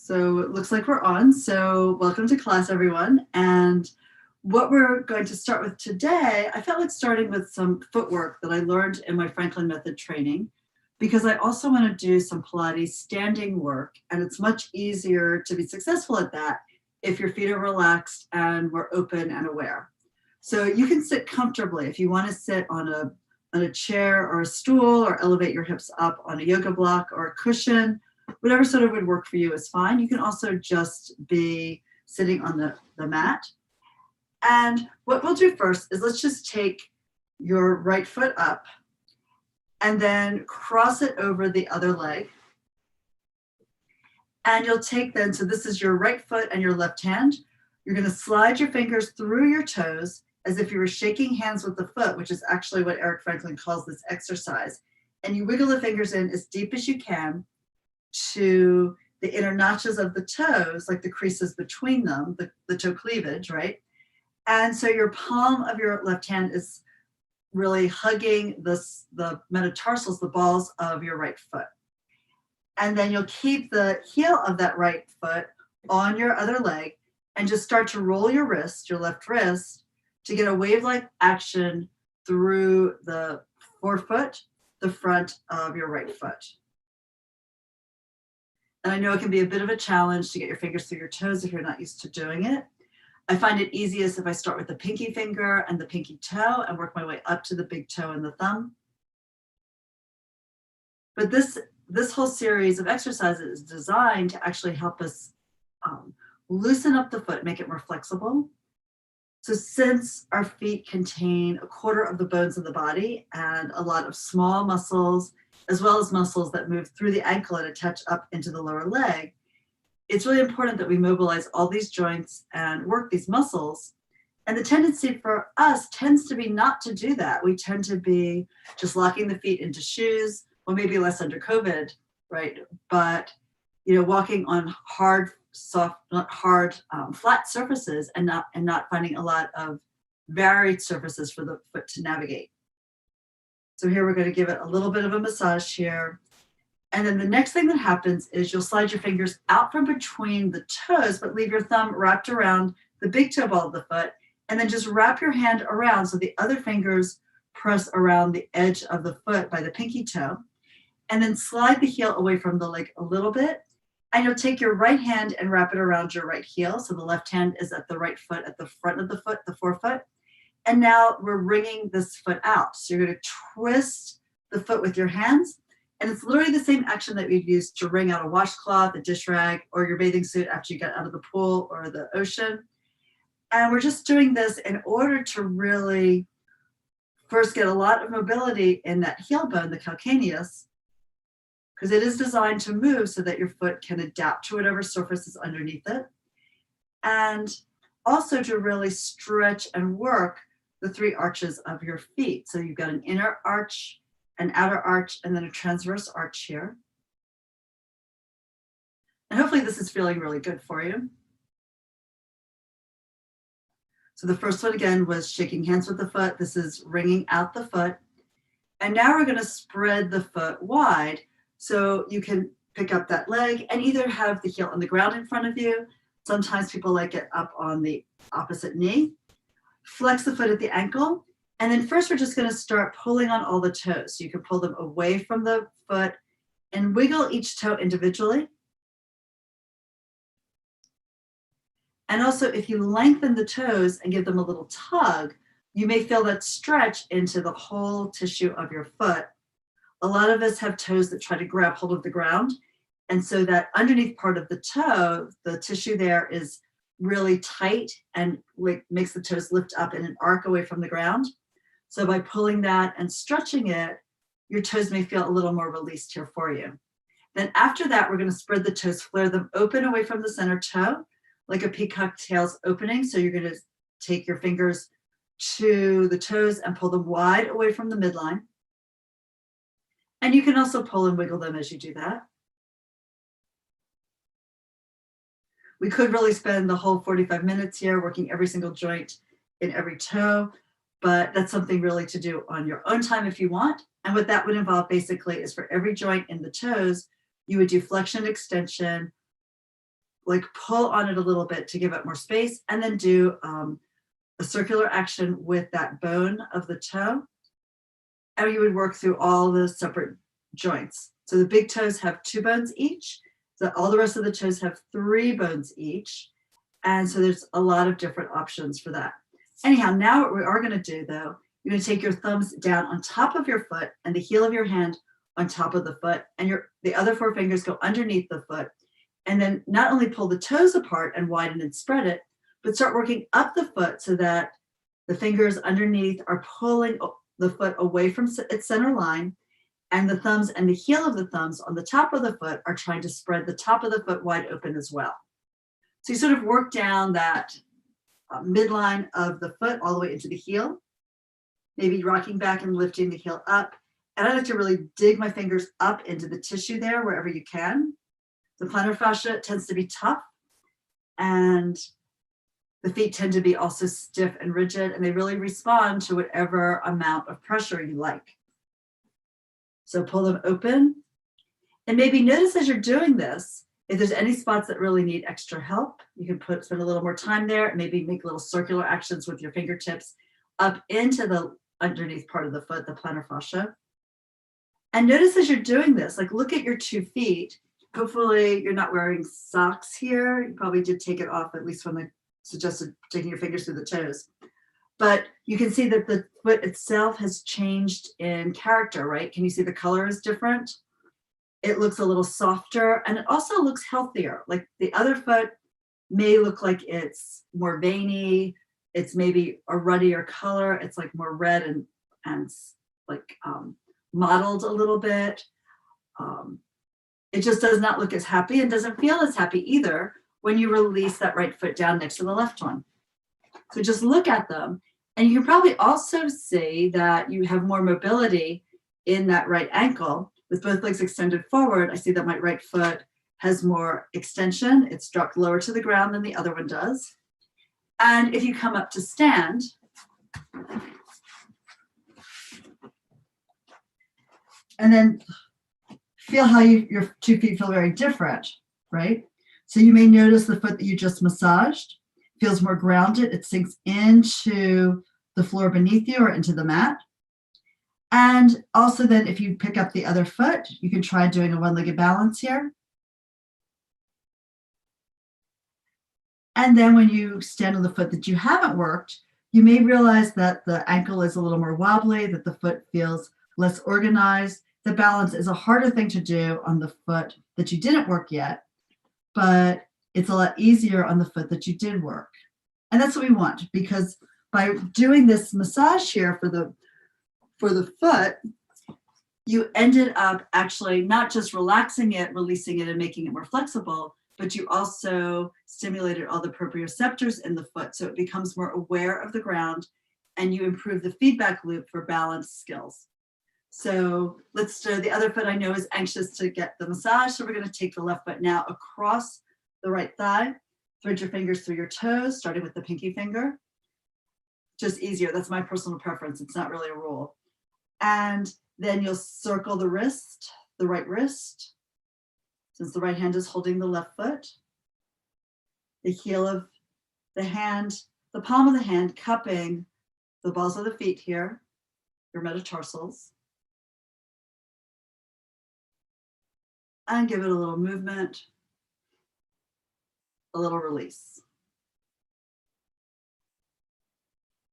So it looks like we're on. So welcome to class, everyone. And what we're going to start with today, I felt like starting with some footwork that I learned in my Franklin Method training, because I also want to do some Pilates standing work. And it's much easier to be successful at that if your feet are relaxed and we're open and aware. So you can sit comfortably. If you want to sit on a chair or a stool, or elevate your hips up on a yoga block or a cushion, whatever sort of would work for you is fine. You can also just be sitting on the mat. And what we'll do first is let's just take your right foot up and then cross it over the other leg. And you'll take then, so this is your right foot and your left hand. You're going to slide your fingers through your toes as if you were shaking hands with the foot, which is actually what Eric Franklin calls this exercise. And you wiggle the fingers in as deep as you can to the inner notches of the toes, like the creases between them, the toe cleavage, right? And so your palm of your left hand is really hugging the metatarsals, the balls of your right foot. And then you'll keep the heel of that right foot on your other leg and just start to roll your wrist, your left wrist, to get a wave-like action through the forefoot, the front of your right foot. And I know it can be a bit of a challenge to get your fingers through your toes if you're not used to doing it. I find it easiest if I start with the pinky finger and the pinky toe and work my way up to the big toe and the thumb. But this whole series of exercises is designed to actually help us loosen up the foot, make it more flexible. So since our feet contain a quarter of the bones of the body and a lot of small muscles, as well as muscles that move through the ankle and attach up into the lower leg, it's really important that we mobilize all these joints and work these muscles. And the tendency for us tends to be not to do that. We tend to be just locking the feet into shoes, well, maybe less under COVID, right? But, walking on hard, soft, not hard, flat surfaces and not finding a lot of varied surfaces for the foot to navigate. So here we're going to give it a little bit of a massage here. And then the next thing that happens is you'll slide your fingers out from between the toes, but leave your thumb wrapped around the big toe ball of the foot, and then just wrap your hand around so the other fingers press around the edge of the foot by the pinky toe, and then slide the heel away from the leg a little bit. And you'll take your right hand and wrap it around your right heel. So the left hand is at the right foot, at the front of the foot, the forefoot. And now we're wringing this foot out. So you're going to twist the foot with your hands. And it's literally the same action that we'd use to wring out a washcloth, a dish rag, or your bathing suit after you get out of the pool or the ocean. And we're just doing this in order to really first get a lot of mobility in that heel bone, the calcaneus, because it is designed to move so that your foot can adapt to whatever surface is underneath it. And also to really stretch and work the three arches of your feet. So you've got an inner arch, an outer arch, and then a transverse arch here. And hopefully this is feeling really good for you. So the first one again was shaking hands with the foot. This is wringing out the foot. And now we're going to spread the foot wide. So you can pick up that leg and either have the heel on the ground in front of you. Sometimes people like it up on the opposite knee. Flex the foot at the ankle. And then first we're just going to start pulling on all the toes. So you can pull them away from the foot and wiggle each toe individually. And also if you lengthen the toes and give them a little tug, you may feel that stretch into the whole tissue of your foot. A lot of us have toes that try to grab hold of the ground. And so that underneath part of the toe, the tissue there is really tight and makes the toes lift up in an arc away from the ground. So by pulling that and stretching it, your toes may feel a little more released here for you. Then after that, we're going to spread the toes, flare them open away from the center toe, like a peacock tail's opening. So you're going to take your fingers to the toes and pull them wide away from the midline. And you can also pull and wiggle them as you do that. We could really spend the whole 45 minutes here working every single joint in every toe, but that's something really to do on your own time if you want. And what that would involve basically is for every joint in the toes, you would do flexion, extension, like pull on it a little bit to give it more space, and then do a circular action with that bone of the toe. And you would work through all the separate joints. So the big toes have 2 bones each. So all the rest of the toes have 3 bones each. And so there's a lot of different options for that. Anyhow, now what we are going to do though, you're going to take your thumbs down on top of your foot and the heel of your hand on top of the foot, and the other 4 fingers go underneath the foot. And then not only pull the toes apart and widen and spread it, but start working up the foot so that the fingers underneath are pulling the foot away from its center line, and the thumbs and the heel of the thumbs on the top of the foot are trying to spread the top of the foot wide open as well. So you sort of work down that midline of the foot all the way into the heel, maybe rocking back and lifting the heel up. And I like to really dig my fingers up into the tissue there wherever you can. The plantar fascia tends to be tough, and the feet tend to be also stiff and rigid, and they really respond to whatever amount of pressure you like. So pull them open, and maybe notice as you're doing this, if there's any spots that really need extra help, you can spend a little more time there, and maybe make little circular actions with your fingertips up into the underneath part of the foot, the plantar fascia. And notice as you're doing this, like look at your 2 feet. Hopefully you're not wearing socks here. You probably did take it off, at least when I suggested taking your fingers through the toes. But you can see that the foot itself has changed in character, right? Can you see the color is different? It looks a little softer, and it also looks healthier. Like the other foot may look like it's more veiny. It's maybe a ruddier color. It's like more red and like mottled a little bit. It just does not look as happy and doesn't feel as happy either when you release that right foot down next to the left one. So just look at them, and you can probably also see that you have more mobility in that right ankle with both legs extended forward. I see that my right foot has more extension. It's dropped lower to the ground than the other one does. And if you come up to stand, and then feel how your 2 feet feel very different, right? So you may notice the foot that you just massaged feels more grounded. It sinks into the floor beneath you or into the mat. And also then if you pick up the other foot, you can try doing a one-legged balance here. And then when you stand on the foot that you haven't worked, you may realize that the ankle is a little more wobbly, that the foot feels less organized. The balance is a harder thing to do on the foot that you didn't work yet, but it's a lot easier on the foot that you did work. And that's what we want, because by doing this massage here for the foot, you ended up actually not just relaxing it, releasing it, and making it more flexible, but you also stimulated all the proprioceptors in the foot, so it becomes more aware of the ground, and you improve the feedback loop for balance skills. So let's do the other foot. I know is anxious to get the massage, so we're going to take the left foot now across the right thigh. Thread your fingers through your toes, starting with the pinky finger. Just easier. That's my personal preference. It's not really a rule. And then you'll circle the wrist, the right wrist, since the right hand is holding the left foot. The heel of the hand, the palm of the hand cupping the balls of the feet here, your metatarsals. And give it a little movement, a little release.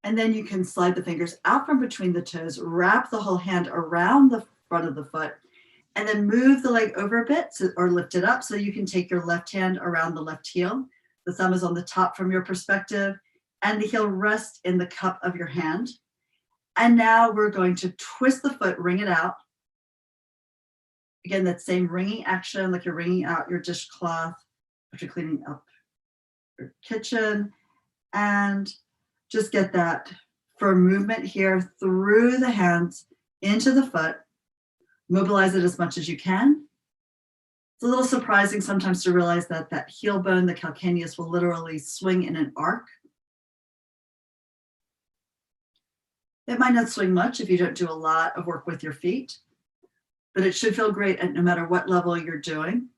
And then you can slide the fingers out from between the toes, wrap the whole hand around the front of the foot, and then move the leg over a bit or lift it up so you can take your left hand around the left heel. The thumb is on the top from your perspective, and the heel rests in the cup of your hand. And now we're going to twist the foot, wring it out. Again, that same wringing action, like you're wringing out your dishcloth after cleaning up your kitchen. And just get that firm movement here through the hands into the foot. Mobilize it as much as you can. It's a little surprising sometimes to realize that that heel bone, the calcaneus, will literally swing in an arc. It might not swing much if you don't do a lot of work with your feet, but it should feel great at no matter what level you're doing.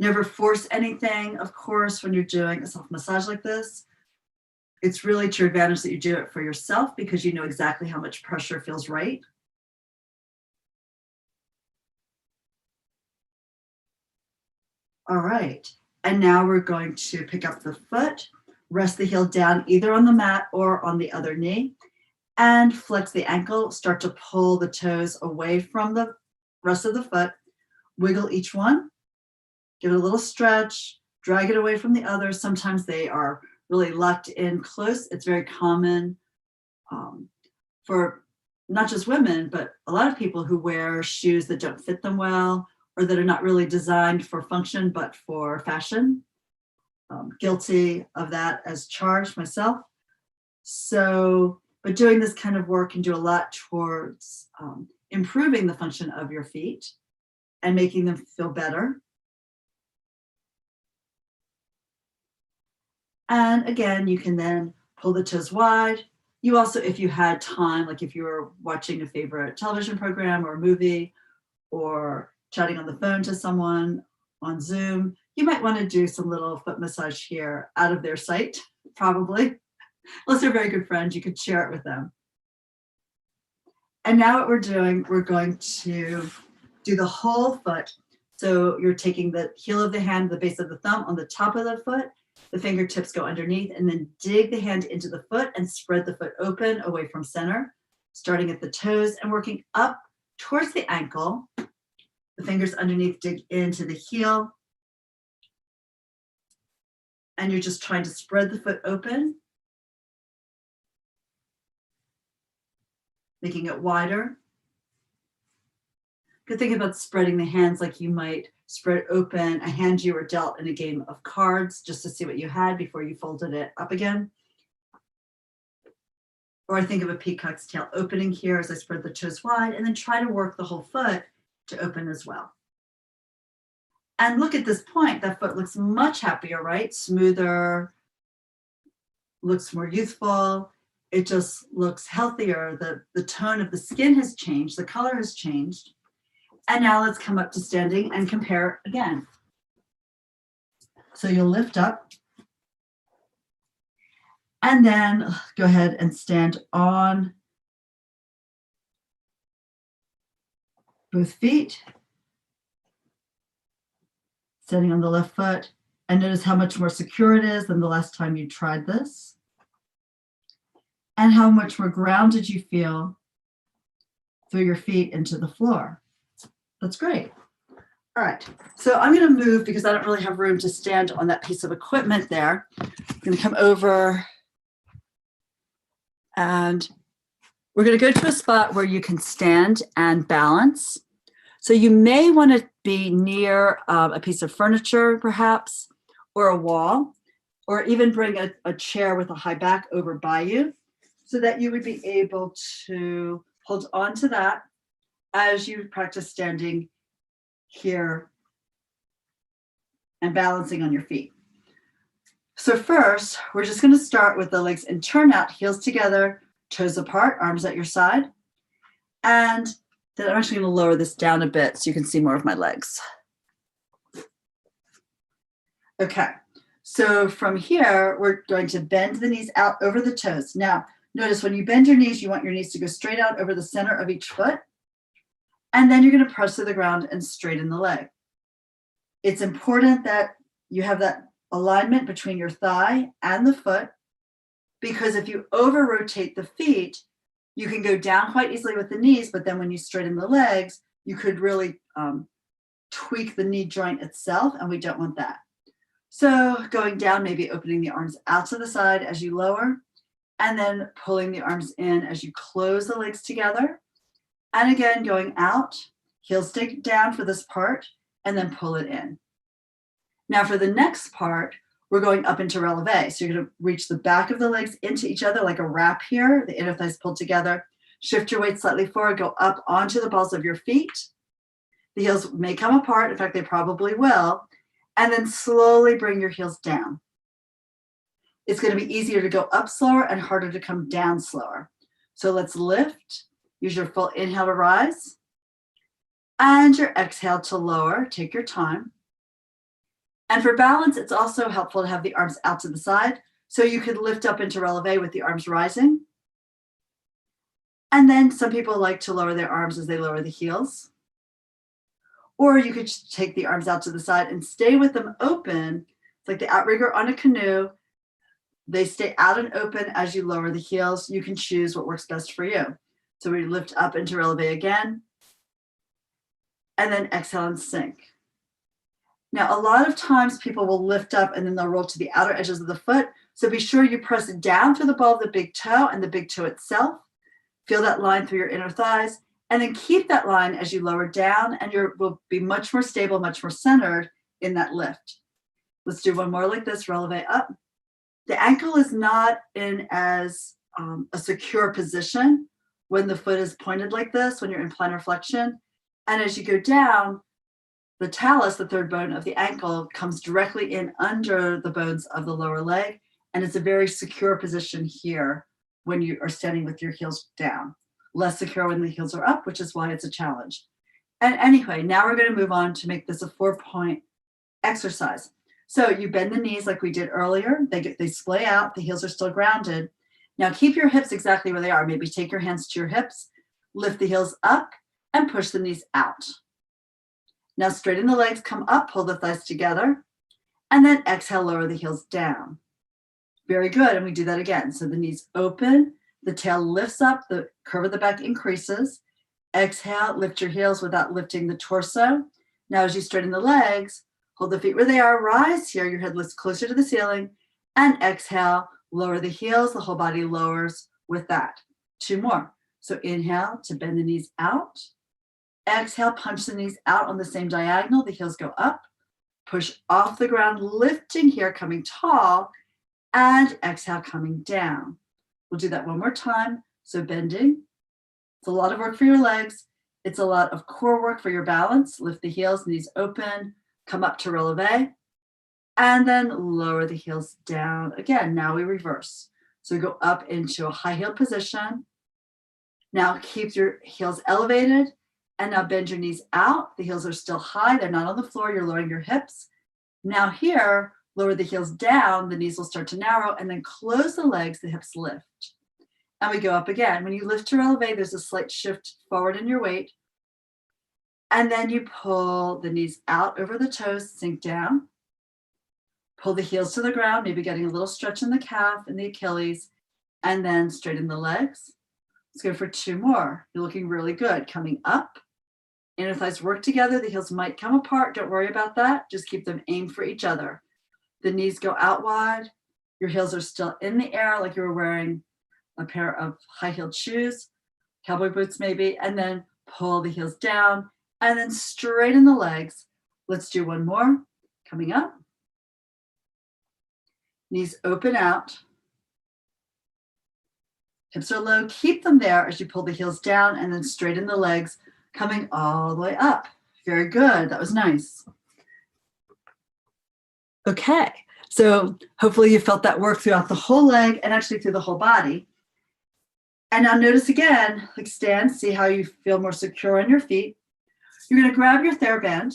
Never force anything, of course, when you're doing a self-massage like this. It's really to your advantage that you do it for yourself because you know exactly how much pressure feels right. All right. And now we're going to pick up the foot, rest the heel down either on the mat or on the other knee, and flex the ankle. Start to pull the toes away from the rest of the foot. Wiggle each one. Give it a little stretch. Drag it away from the other. Sometimes they are really locked in close. It's very common for not just women, but a lot of people who wear shoes that don't fit them well or that are not really designed for function, but for fashion. Guilty of that as charged myself. So, but doing this kind of work can do a lot towards improving the function of your feet and making them feel better. And again, you can then pull the toes wide. You also, if you had time, like if you were watching a favorite television program or movie or chatting on the phone to someone on Zoom, you might want to do some little foot massage here out of their sight, probably. Unless they're very good friends, you could share it with them. And now what we're doing, we're going to do the whole foot. So you're taking the heel of the hand, the base of the thumb on the top of the foot, the fingertips go underneath, and then dig the hand into the foot and spread the foot open away from center, starting at the toes and working up towards the ankle. The fingers underneath dig into the heel. And you're just trying to spread the foot open, making it wider. Good thing about spreading the hands, like you might spread open a hand you were dealt in a game of cards just to see what you had before you folded it up again. Or I think of a peacock's tail opening here as I spread the toes wide and then try to work the whole foot to open as well. And look at this point, that foot looks much happier, right? Smoother, looks more youthful. It just looks healthier. The tone of the skin has changed, the color has changed. And now let's come up to standing and compare again. So you'll lift up and then go ahead and stand on both feet, standing on the left foot, and notice how much more secure it is than the last time you tried this, and how much more grounded you feel through your feet into the floor. That's great. All right, so I'm going to move because I don't really have room to stand on that piece of equipment there. I'm going to come over and we're going to go to a spot where you can stand and balance. So you may want to be near a piece of furniture, perhaps, or a wall, or even bring a chair with a high back over by you so that you would be able to hold on to that as you practice standing here and balancing on your feet. So first, we're just going to start with the legs in turnout, heels together, toes apart, arms at your side. And then I'm actually going to lower this down a bit so you can see more of my legs. Okay, so from here, we're going to bend the knees out over the toes. Now, notice when you bend your knees, you want your knees to go straight out over the center of each foot. And then you're going to press to the ground and straighten the leg. It's important that you have that alignment between your thigh and the foot, because if you over rotate the feet, you can go down quite easily with the knees, but then when you straighten the legs, you could really tweak the knee joint itself, and we don't want that. So going down, maybe opening the arms out to the side as you lower, and then pulling the arms in as you close the legs together. And again, going out, heels dig down for this part, and then pull it in. Now for the next part, we're going up into releve. So you're going to reach the back of the legs into each other like a wrap here, the inner thighs pulled together. Shift your weight slightly forward, go up onto the balls of your feet. The heels may come apart. In fact, they probably will. And then slowly bring your heels down. It's going to be easier to go up slower and harder to come down slower. So let's lift. Use your full inhale to rise and your exhale to lower. Take your time. And for balance, it's also helpful to have the arms out to the side. So you could lift up into releve with the arms rising. And then some people like to lower their arms as they lower the heels. Or you could just take the arms out to the side and stay with them open. It's like the outrigger on a canoe. They stay out and open as you lower the heels. You can choose what works best for you. So we lift up into releve again. And then exhale and sink. Now, a lot of times people will lift up and then they'll roll to the outer edges of the foot. So be sure you press it down through the ball of the big toe and the big toe itself. Feel that line through your inner thighs, and then keep that line as you lower down, and you will be much more stable, much more centered in that lift. Let's do one more like this, releve up. The ankle is not in as a secure position when the foot is pointed like this, when you're in plantar flexion. And as you go down, the talus, the third bone of the ankle, comes directly in under the bones of the lower leg. And it's a very secure position here when you are standing with your heels down. Less secure when the heels are up, which is why it's a challenge. And anyway, now we're going to move on to make this a 4-point exercise. So you bend the knees like we did earlier. They splay out. The heels are still grounded. Now keep your hips exactly where they are. Maybe take your hands to your hips, lift the heels up, and push the knees out. Now straighten the legs, come up, pull the thighs together, and then exhale, lower the heels down. Very good, and we do that again. So the knees open, the tail lifts up, the curve of the back increases. Exhale, lift your heels without lifting the torso. Now as you straighten the legs, hold the feet where they are, rise here, your head lifts closer to the ceiling, and exhale, lower the heels, the whole body lowers with that. 2 more. So inhale to bend the knees out. Exhale, punch the knees out on the same diagonal, the heels go up. Push off the ground, lifting here, coming tall, and exhale, coming down. We'll do that one more time. So bending. It's a lot of work for your legs. It's a lot of core work for your balance. Lift the heels, knees open, come up to releve, and then lower the heels down. Again, now we reverse. So we go up into a high heel position. Now keep your heels elevated, and now bend your knees out. The heels are still high. They're not on the floor. You're lowering your hips. Now here, lower the heels down, the knees will start to narrow, and then close the legs, the hips lift. And we go up again. When you lift to releve, there's a slight shift forward in your weight. And then you pull the knees out over the toes, sink down. Pull the heels to the ground, maybe getting a little stretch in the calf and the Achilles, and then straighten the legs. Let's go for 2 more. You're looking really good. Coming up, inner thighs work together. The heels might come apart. Don't worry about that. Just keep them aimed for each other. The knees go out wide. Your heels are still in the air like you were wearing a pair of high-heeled shoes, cowboy boots maybe, and then pull the heels down and then straighten the legs. Let's do 1 more. Coming up. Knees open out. Hips are low. Keep them there as you pull the heels down and then straighten the legs, coming all the way up. Very good. That was nice. Okay, so hopefully you felt that work throughout the whole leg and actually through the whole body. And now notice again, like stand, see how you feel more secure on your feet. You're going to grab your TheraBand.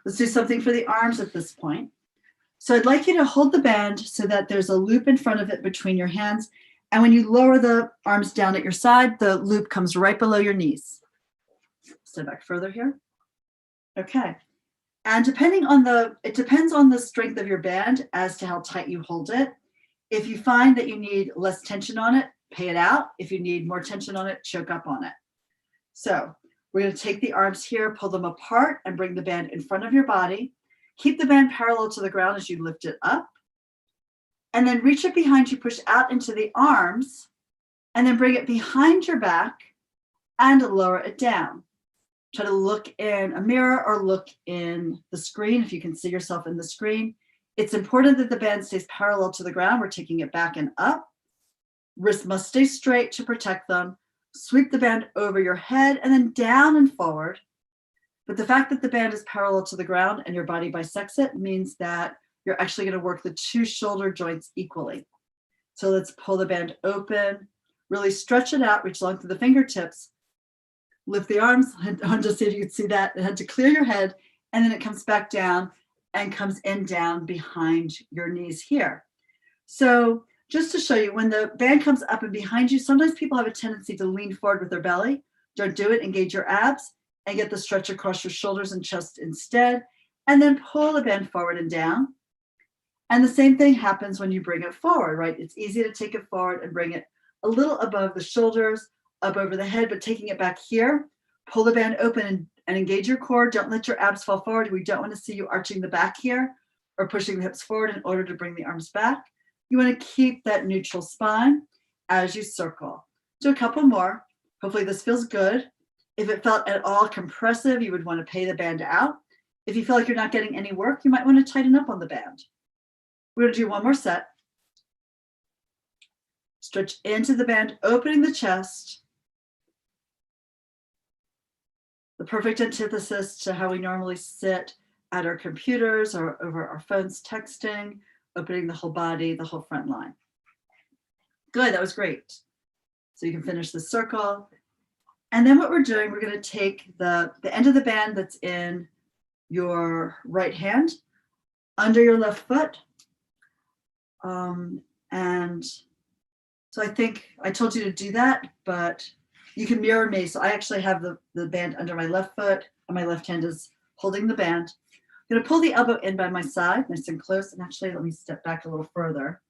Let's do something for the arms at this point. So I'd like you to hold the band so that there's a loop in front of it between your hands. And when you lower the arms down at your side, the loop comes right below your knees. Step back further here. Okay. And it depends on the strength of your band as to how tight you hold it. If you find that you need less tension on it, pay it out. If you need more tension on it, choke up on it. So we're going to take the arms here, pull them apart, and bring the band in front of your body. Keep the band parallel to the ground as you lift it up. And then reach it behind you, push out into the arms, and then bring it behind your back and lower it down. Try to look in a mirror or look in the screen if you can see yourself in the screen. It's important that the band stays parallel to the ground. We're taking it back and up. Wrists must stay straight to protect them. Sweep the band over your head and then down and forward. But the fact that the band is parallel to the ground and your body bisects it means that you're actually going to work the 2 shoulder joints equally. So let's pull the band open, really stretch it out, reach long through the fingertips, lift the arms, and just see if you can see that, and to clear your head, and then it comes back down and comes in down behind your knees here. So just to show you, when the band comes up and behind you, sometimes people have a tendency to lean forward with their belly. Don't do it. Engage your abs and get the stretch across your shoulders and chest instead. And then pull the band forward and down. And the same thing happens when you bring it forward, right? It's easy to take it forward and bring it a little above the shoulders, up over the head, but taking it back here, pull the band open and engage your core. Don't let your abs fall forward. We don't want to see you arching the back here or pushing the hips forward in order to bring the arms back. You want to keep that neutral spine as you circle. Do a couple more. Hopefully this feels good. If it felt at all compressive, you would want to pay the band out. If you feel like you're not getting any work, you might want to tighten up on the band. We're going to do one more set. Stretch into the band, opening the chest. The perfect antithesis to how we normally sit at our computers or over our phones texting, opening the whole body, the whole front line. Good, that was great. So you can finish the circle. And then what we're doing, we're going to take the end of the band that's in your right hand under your left foot. And so I think I told you to do that, but you can mirror me. So I actually have the band under my left foot and my left hand is holding the band. I'm going to pull the elbow in by my side, nice and close. And actually, let me step back a little further.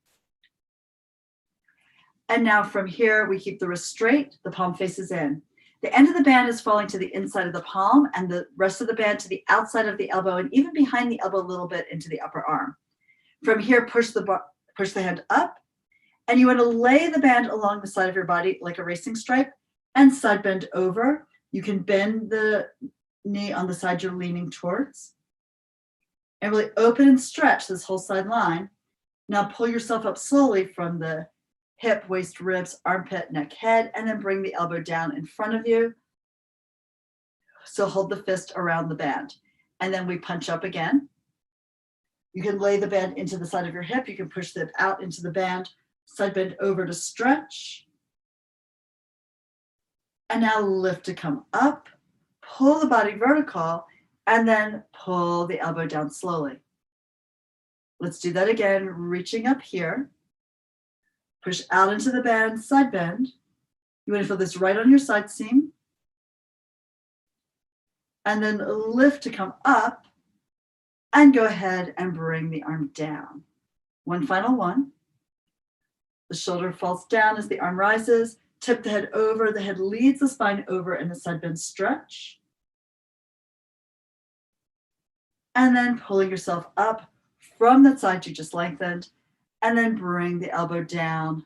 And now from here, we keep the wrist straight, the palm faces in. The end of the band is falling to the inside of the palm and the rest of the band to the outside of the elbow and even behind the elbow a little bit into the upper arm. From here, push the hand up, and you want to lay the band along the side of your body like a racing stripe and side bend over. You can bend the knee on the side you're leaning towards and really open and stretch this whole side line. Now pull yourself up slowly from the hip, waist, ribs, armpit, neck, head, and then bring the elbow down in front of you. So hold the fist around the band. And then we punch up again. You can lay the band into the side of your hip. You can push the hip out into the band, side bend over to stretch. And now lift to come up, pull the body vertical, and then pull the elbow down slowly. Let's do that again, reaching up here. Push out into the band, side bend. You want to feel this right on your side seam. And then lift to come up and go ahead and bring the arm down. One final one. The shoulder falls down as the arm rises. Tip the head over. The head leads the spine over in the side bend stretch. And then pulling yourself up from that side you just lengthened. And then bring the elbow down.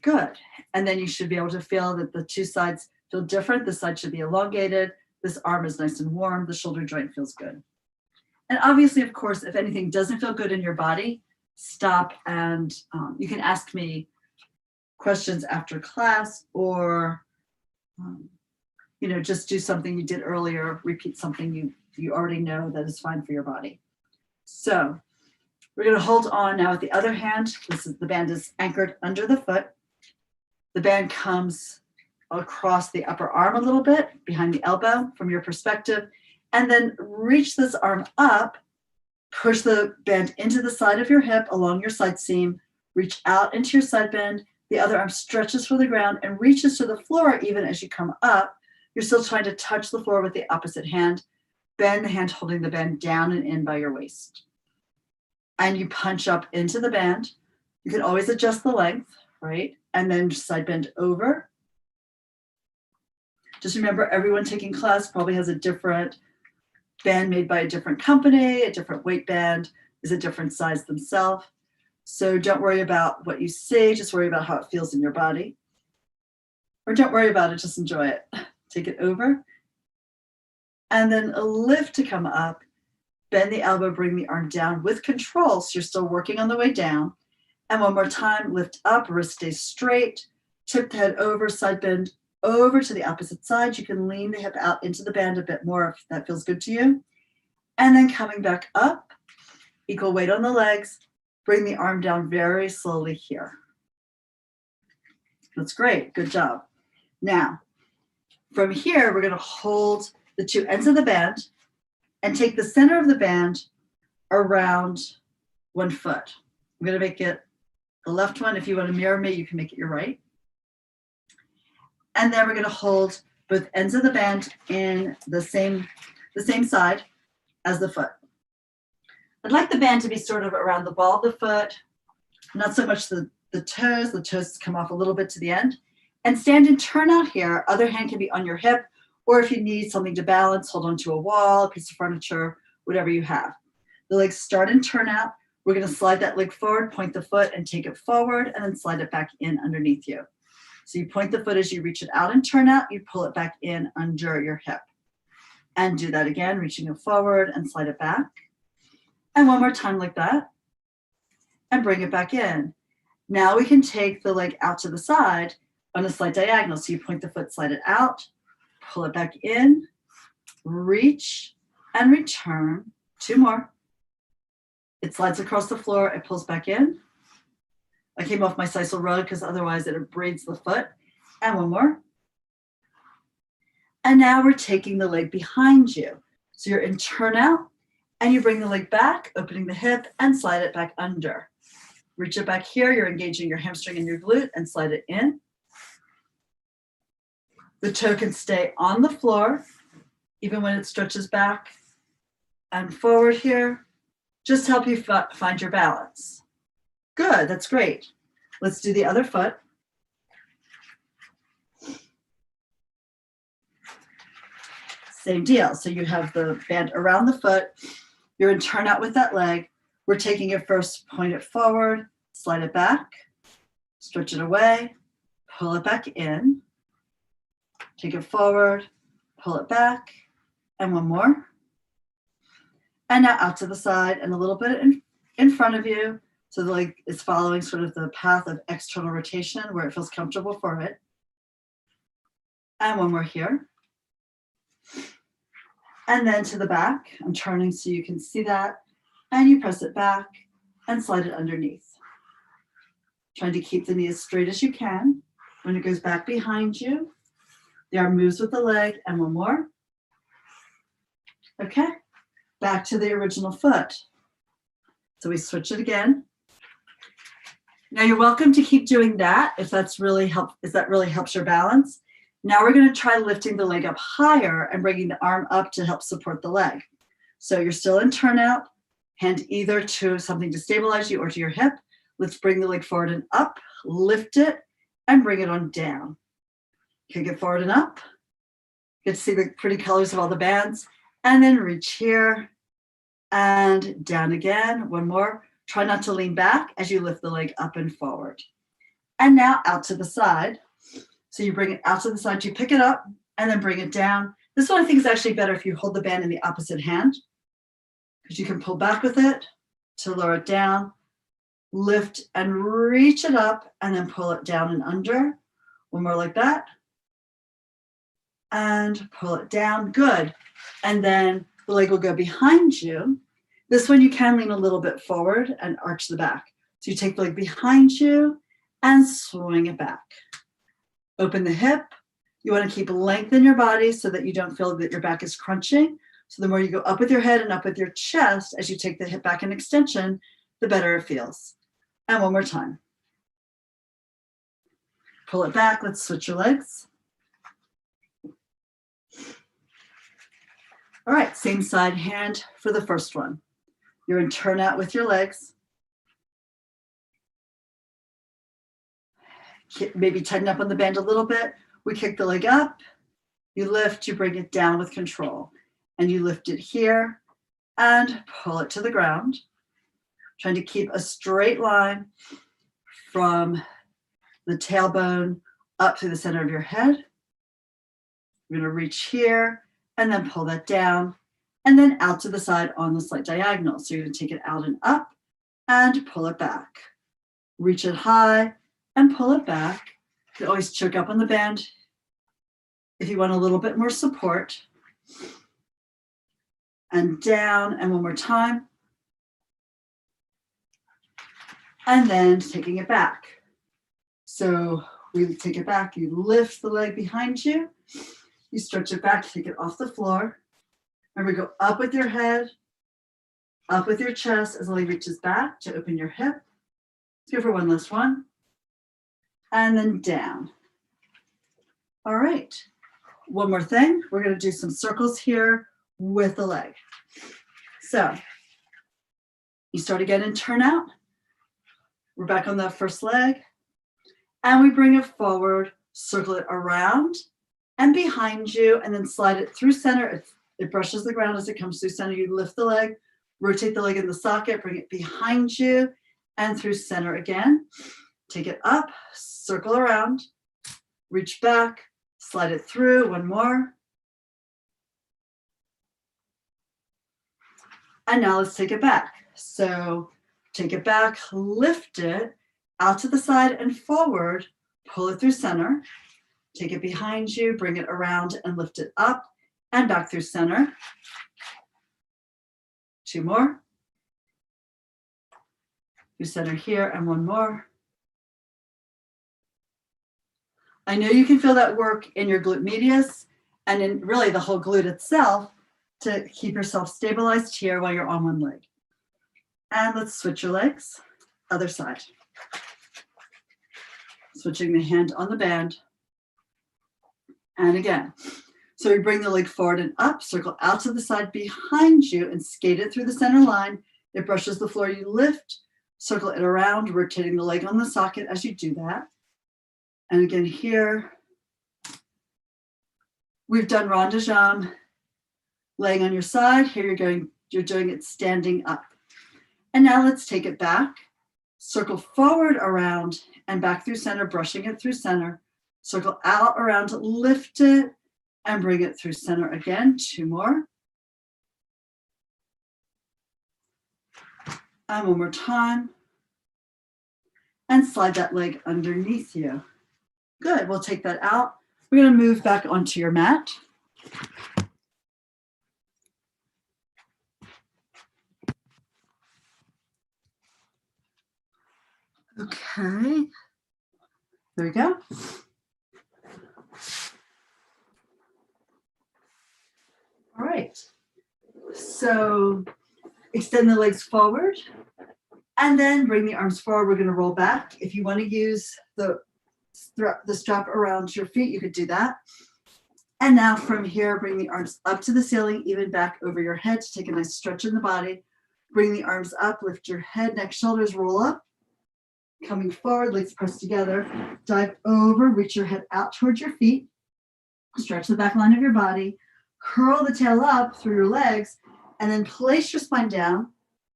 Good. And then you should be able to feel that the two sides feel different. This side should be elongated. This arm is nice and warm. The shoulder joint feels good. And obviously, of course, if anything doesn't feel good in your body, stop and you can ask me questions after class or, just do something you did earlier, repeat something you already know that is fine for your body. So we're going to hold on now with the other hand. The band is anchored under the foot. The band comes across the upper arm a little bit, behind the elbow from your perspective, and then reach this arm up, push the band into the side of your hip along your side seam, reach out into your side bend. The other arm stretches for the ground and reaches to the floor even as you come up. You're still trying to touch the floor with the opposite hand. Bend the hand holding the band down and in by your waist. And you punch up into the band. You can always adjust the length, right? And then side bend over. Just remember, everyone taking class probably has a different band made by a different company, a different weight band is a different size themselves. So don't worry about what you say, just worry about how it feels in your body. Or don't worry about it, just enjoy it. Take it over. And then a lift to come up. Bend the elbow, bring the arm down with control. So you're still working on the way down. And one more time, lift up, wrist stays straight. Tip the head over, side bend over to the opposite side. You can lean the hip out into the band a bit more if that feels good to you. And then coming back up, equal weight on the legs. Bring the arm down very slowly here. That's great. Good job. Now, from here, we're going to hold the two ends of the band and take the center of the band around one foot. I'm going to make it the left one. If you want to mirror me, you can make it your right. And then we're going to hold both ends of the band in the same side as the foot. I'd like the band to be sort of around the ball of the foot, not so much the toes. The toes come off a little bit to the end. And stand and turn out here. Other hand can be on your hip, or if you need something to balance, hold onto a wall, a piece of furniture, whatever you have. The legs start and turn out. We're going to slide that leg forward, point the foot and take it forward, and then slide it back in underneath you. So you point the foot as you reach it out and turn out, you pull it back in under your hip. And do that again, reaching it forward and slide it back. And one more time like that. And bring it back in. Now we can take the leg out to the side on a slight diagonal. So you point the foot, slide it out, pull it back in, reach and return. Two more. It slides across the floor, it pulls back in. I came off my sisal rug because otherwise it abrades the foot. And one more. And now we're taking the leg behind you. So you're in turnout and you bring the leg back, opening the hip and slide it back under. Reach it back here, you're engaging your hamstring and your glute and slide it in. The toe can stay on the floor, even when it stretches back and forward here. Just help you find your balance. Good, that's great. Let's do the other foot. Same deal. So you have the band around the foot. You're in turnout with that leg. We're taking it first, point it forward, slide it back, stretch it away, pull it back in, take it forward, pull it back, and one more. And now out to the side and a little bit in front of you. So the leg is following sort of the path of external rotation where it feels comfortable for it. And one more here. And then to the back. I'm turning so you can see that. And you press it back and slide it underneath. Trying to keep the knee as straight as you can. When it goes back behind you, the arm moves with the leg, and one more. Okay, back to the original foot. So we switch it again. Now you're welcome to keep doing that if that really helps your balance. Now we're going to try lifting the leg up higher and bringing the arm up to help support the leg. So you're still in turnout, hand either to something to stabilize you or to your hip. Let's bring the leg forward and up, lift it, and bring it on down. Kick it forward and up. Get to see the pretty colors of all the bands. And then reach here and down again. One more. Try not to lean back as you lift the leg up and forward. And now out to the side. So you bring it out to the side, you pick it up and then bring it down. This one I think is actually better if you hold the band in the opposite hand, because you can pull back with it to lower it down, lift and reach it up, and then pull it down and under. One more like that. And pull it down. Good. And then the leg will go behind you. This one you can lean a little bit forward and arch the back. So you take the leg behind you and swing it back. Open the hip. You want to keep length in your body so that you don't feel that your back is crunching. So the more you go up with your head and up with your chest as you take the hip back in extension, the better it feels. And one more time. Pull it back. Let's switch your legs. All right, same side hand for the first one. You're in turnout with your legs. Maybe tighten up on the band a little bit. We kick the leg up. You lift, you bring it down with control. And you lift it here and pull it to the ground. Trying to keep a straight line from the tailbone up through the center of your head. You're going to reach here and then pull that down and then out to the side on the slight diagonal. So you're going to take it out and up and pull it back. Reach it high and pull it back. You can always choke up on the band if you want a little bit more support. And down, and one more time. And then taking it back. So we take it back, you lift the leg behind you, you stretch it back, take it off the floor, And we go up with your head, up with your chest as the leg reaches back to open your hip. Let's go for one last one. And then down. All right. One more thing. We're going to do some circles here with the leg. So you start again and turn out. We're back on that first leg. And we bring it forward, circle it around and behind you, and then slide it through center. It brushes the ground as it comes through center. You lift the leg, rotate the leg in the socket, bring it behind you and through center again. Take it up, circle around, reach back, slide it through. One more. And now let's take it back. So take it back, lift it out to the side and forward, pull it through center, take it behind you, bring it around and lift it up and back through center. Two more. Through center here and one more. I know you can feel that work in your glute medius and in really the whole glute itself to keep yourself stabilized here while you're on one leg. And let's switch your legs, other side. Switching the hand on the band. And again. So we bring the leg forward and up, circle out to the side behind you and skate it through the center line. It brushes the floor. You lift, circle it around, rotating the leg on the socket as you do that. And again here, we've done rond de jambe, laying on your side. Here you're doing it standing up. And now let's take it back, circle forward around and back through center, brushing it through center, circle out around, lift it and bring it through center again. Two more. And one more time. And slide that leg underneath you. Good, we'll take that out. We're going to move back onto your mat. Okay, there we go. All right, so extend the legs forward and then bring the arms forward. We're going to roll back. If you want to use the strap around your feet, you could do that. And now from here, bring the arms up to the ceiling, even back over your head to take a nice stretch in the body. Bring the arms up, lift your head, neck, shoulders, roll up. Coming forward, legs pressed together. Dive over, reach your head out towards your feet. Stretch the back line of your body. Curl the tail up through your legs, and then place your spine down.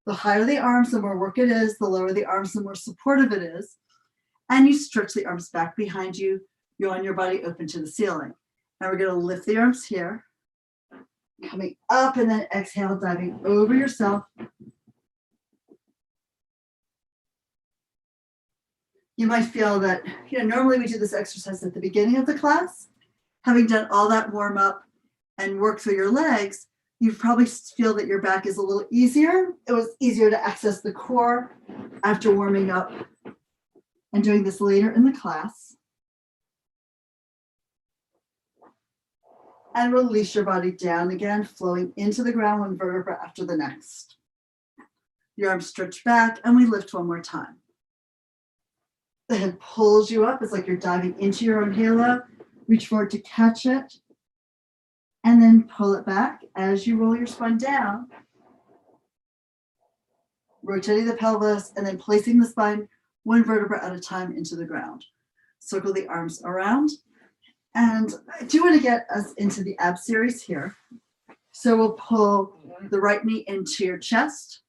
The higher the arms, the more work it is. The lower the arms, the more supportive it is. And you stretch the arms back behind you. Yawn your body open to the ceiling. Now we're going to lift the arms here. Coming up and then exhale, diving over yourself. You might feel that, normally we do this exercise at the beginning of the class. Having done all that warm up and work through your legs, you probably feel that your back is a little easier. It was easier to access the core after warming up and doing this later in the class. And release your body down again, flowing into the ground one vertebra after the next. Your arms stretch back and we lift one more time. The head pulls you up. It's like you're diving into your own halo. Reach forward to catch it. And then pull it back as you roll your spine down. Rotating the pelvis and then placing the spine one vertebra at a time into the ground. Circle the arms around. And I do want to get us into the ab series here. So we'll pull the right knee into your chest.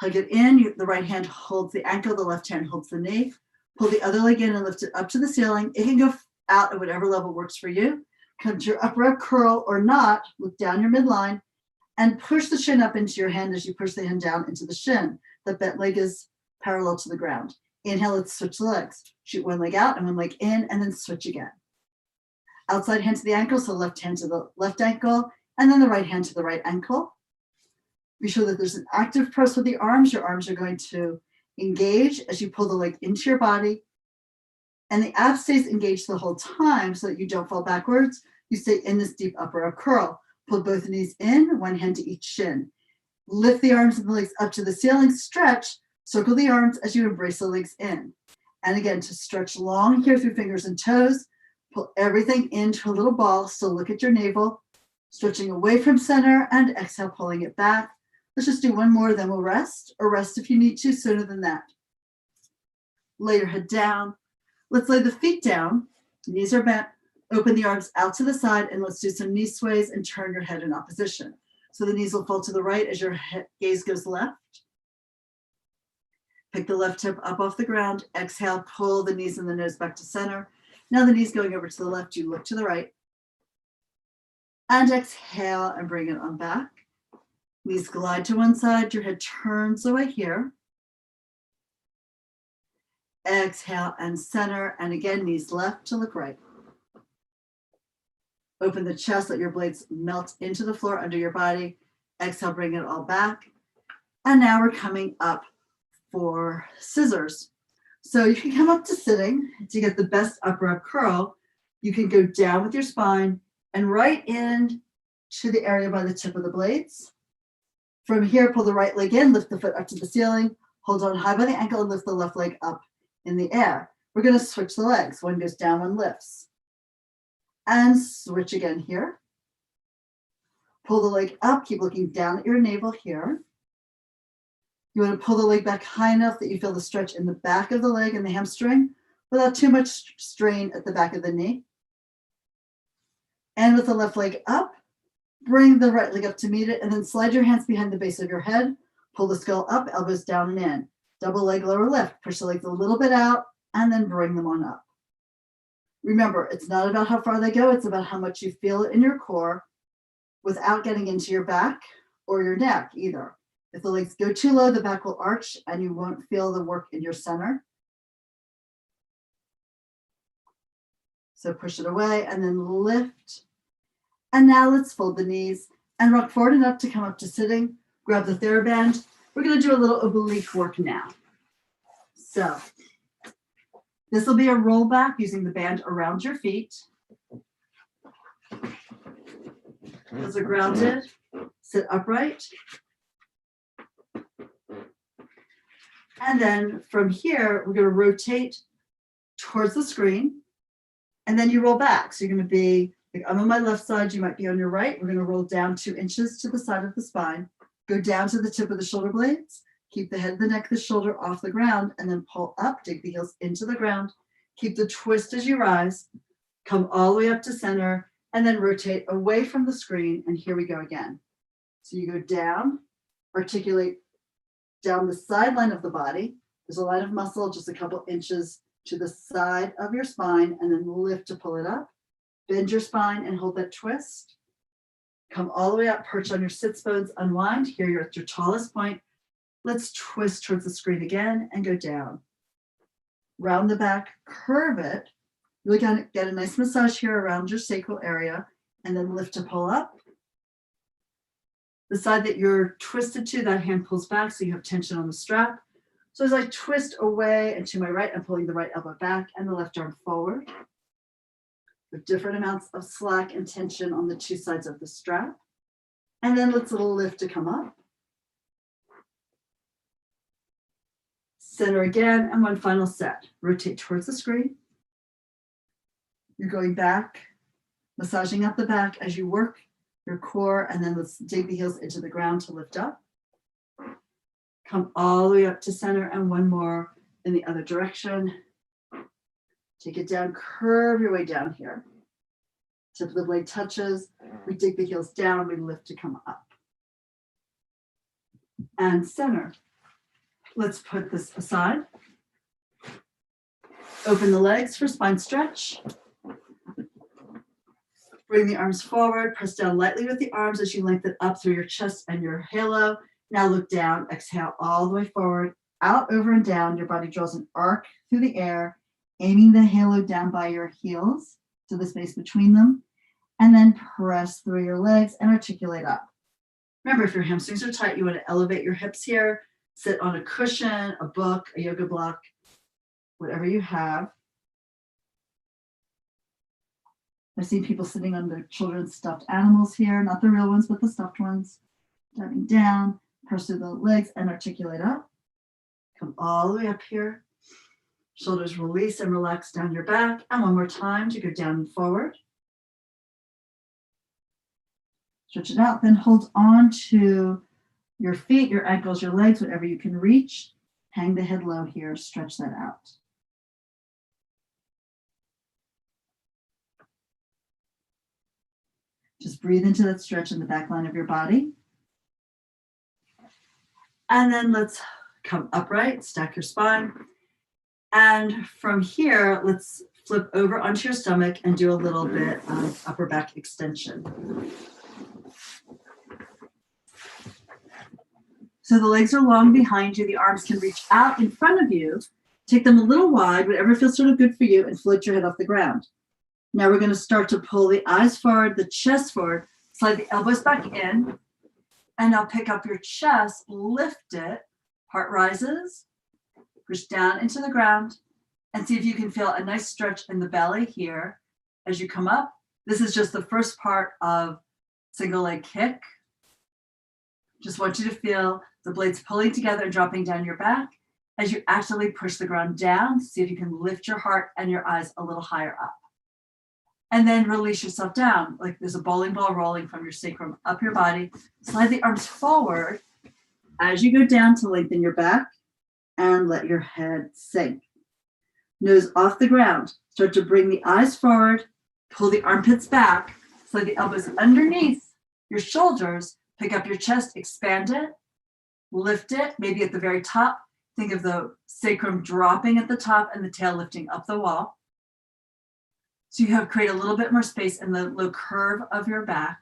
Hug it in. The right hand holds the ankle. The left hand holds the knee. Pull the other leg in and lift it up to the ceiling. It can go out at whatever level works for you. Come to your upper ab curl or not. Look down your midline and push the shin up into your hand as you push the hand down into the shin. The bent leg is parallel to the ground. Inhale, let's switch the legs. Shoot one leg out and one leg in and then switch again. Outside hand to the ankle, so left hand to the left ankle and then the right hand to the right ankle. Be sure that there's an active press with the arms. Your arms are going to engage as you pull the leg into your body. And the ab stays engaged the whole time so that you don't fall backwards. You stay in this deep upper ab curl. Pull both knees in, one hand to each shin. Lift the arms and the legs up to the ceiling, stretch, circle the arms as you embrace the legs in. And again, to stretch long here through fingers and toes, pull everything into a little ball. So look at your navel, stretching away from center, and exhale, pulling it back. Let's just do one more, then we'll rest, or rest if you need to sooner than that. Lay your head down. Let's lay the feet down. Knees are bent. Open the arms out to the side, and let's do some knee sways and turn your head in opposition. So the knees will fall to the right as your gaze goes left. Pick the left hip up off the ground. Exhale, pull the knees and the nose back to center. Now the knees going over to the left, you look to the right. And exhale and bring it on back. Knees glide to one side, your head turns away here. Exhale and center, and again, knees left to look right. Open the chest, let your blades melt into the floor under your body. Exhale, bring it all back. And now we're coming up for scissors. So you can come up to sitting to get the best upper up curl. You can go down with your spine and right in to the area by the tip of the blades. From here, pull the right leg in, lift the foot up to the ceiling, hold on high by the ankle and lift the left leg up in the air. We're going to switch the legs. One goes down, one lifts. And switch again here. Pull the leg up, keep looking down at your navel here. You want to pull the leg back high enough that you feel the stretch in the back of the leg and the hamstring without too much strain at the back of the knee. And with the left leg up, bring the right leg up to meet it, and then slide your hands behind the base of your head. Pull the skull up, elbows down and in. Double leg, lower lift. Push the legs a little bit out, and then bring them on up. Remember, it's not about how far they go. It's about how much you feel it in your core without getting into your back or your neck either. If the legs go too low, the back will arch, and you won't feel the work in your center. So push it away, and then lift. And now let's fold the knees and rock forward enough to come up to sitting. Grab the TheraBand. We're going to do a little oblique work now. So this will be a roll back using the band around your feet. Those are grounded. Sit upright. And then from here, we're going to rotate towards the screen. And then you roll back. So you're going to be, like I'm on my left side, you might be on your right. We're going to roll down 2 inches to the side of the spine. Go down to the tip of the shoulder blades. Keep the head, the neck, the shoulder off the ground, and then pull up, dig the heels into the ground. Keep the twist as you rise. Come all the way up to center, and then rotate away from the screen. And here we go again. So you go down, articulate down the sideline of the body. There's a line of muscle just a couple inches to the side of your spine, and then lift to pull it up. Bend your spine and hold that twist. Come all the way up, perch on your sits bones, unwind. Here you're at your tallest point. Let's twist towards the screen again and go down. Round the back, curve it. Really get a nice massage here around your sacral area, and then lift to pull up. The side that you're twisted to, that hand pulls back so you have tension on the strap. So as I twist away and to my right, I'm pulling the right elbow back and the left arm forward. With different amounts of slack and tension on the 2 sides of the strap. And then let's lift to come up. Center again, and one final set. Rotate towards the screen. You're going back, massaging up the back as you work your core, and then let's dig the heels into the ground to lift up. Come all the way up to center, and one more in the other direction. Take it down, curve your way down here. Tip of the blade touches. We dig the heels down, we lift to come up. And center. Let's put this aside. Open the legs for spine stretch. Bring the arms forward, press down lightly with the arms as you lengthen up through your chest and your halo. Now look down, exhale all the way forward, out, over, and down. Your body draws an arc through the air, aiming the halo down by your heels to the space between them, and then press through your legs and articulate up. Remember, if your hamstrings are tight, you want to elevate your hips here, sit on a cushion, a book, a yoga block, whatever you have. I've seen people sitting on their children's stuffed animals here, not the real ones, but the stuffed ones. Diving down, press through the legs and articulate up. Come all the way up here. Shoulders release and relax down your back. And one more time to go down and forward. Stretch it out, then hold on to your feet, your ankles, your legs, whatever you can reach. Hang the head low here, stretch that out. Just breathe into that stretch in the back line of your body. And then let's come upright, stack your spine. And from here, let's flip over onto your stomach and do a little bit of upper back extension. So the legs are long behind you. The arms can reach out in front of you. Take them a little wide, whatever feels sort of good for you, and float your head off the ground. Now we're going to start to pull the eyes forward, the chest forward, slide the elbows back in, and now pick up your chest, lift it, heart rises, push down into the ground, and see if you can feel a nice stretch in the belly here as you come up. This is just the first part of single leg kick. Just want you to feel the blades pulling together and dropping down your back as you actively push the ground down. See if you can lift your heart and your eyes a little higher up. And then release yourself down, like there's a bowling ball rolling from your sacrum up your body. Slide the arms forward as you go down to lengthen your back and let your head sink. Nose off the ground. Start to bring the eyes forward, pull the armpits back, slide the elbows underneath your shoulders, pick up your chest, expand it, lift it, maybe at the very top. Think of the sacrum dropping at the top and the tail lifting up the wall. So you have create a little bit more space in the low curve of your back.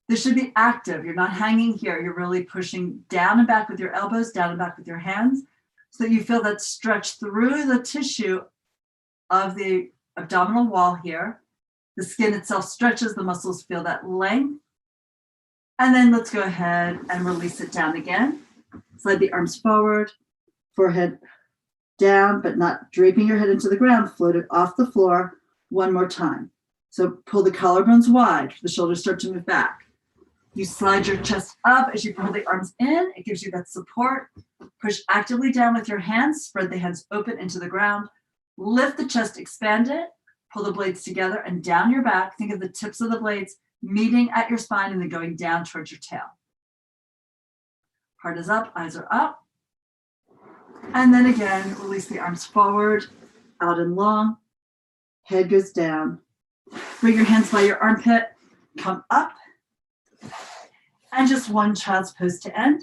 This should be active. You're not hanging here. You're really pushing down and back with your elbows, down and back with your hands, so that you feel that stretch through the tissue of the abdominal wall here. The skin itself stretches, the muscles feel that length. And then let's go ahead and release it down again. Slide the arms forward, forehead down, but not draping your head into the ground. Float it off the floor one more time. So pull the collarbones wide. The shoulders start to move back. You slide your chest up as you pull the arms in. It gives you that support. Push actively down with your hands. Spread the hands open into the ground. Lift the chest, expand it. Pull the blades together and down your back. Think of the tips of the blades meeting at your spine and then going down towards your tail. Heart is up, eyes are up. And then again, release the arms forward, out and long. Head goes down. Bring your hands by your armpit. Come up. And just one child's pose to end.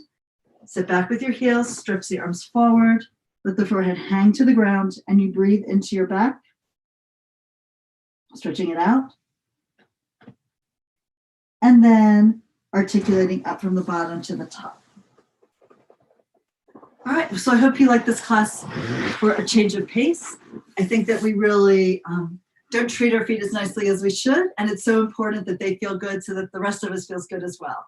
Sit back with your heels, stretch the arms forward. Let the forehead hang to the ground and you breathe into your back. Stretching it out. And then articulating up from the bottom to the top. All right, so I hope you like this class for a change of pace. I think that we really don't treat our feet as nicely as we should, and it's so important that they feel good so that the rest of us feels good as well.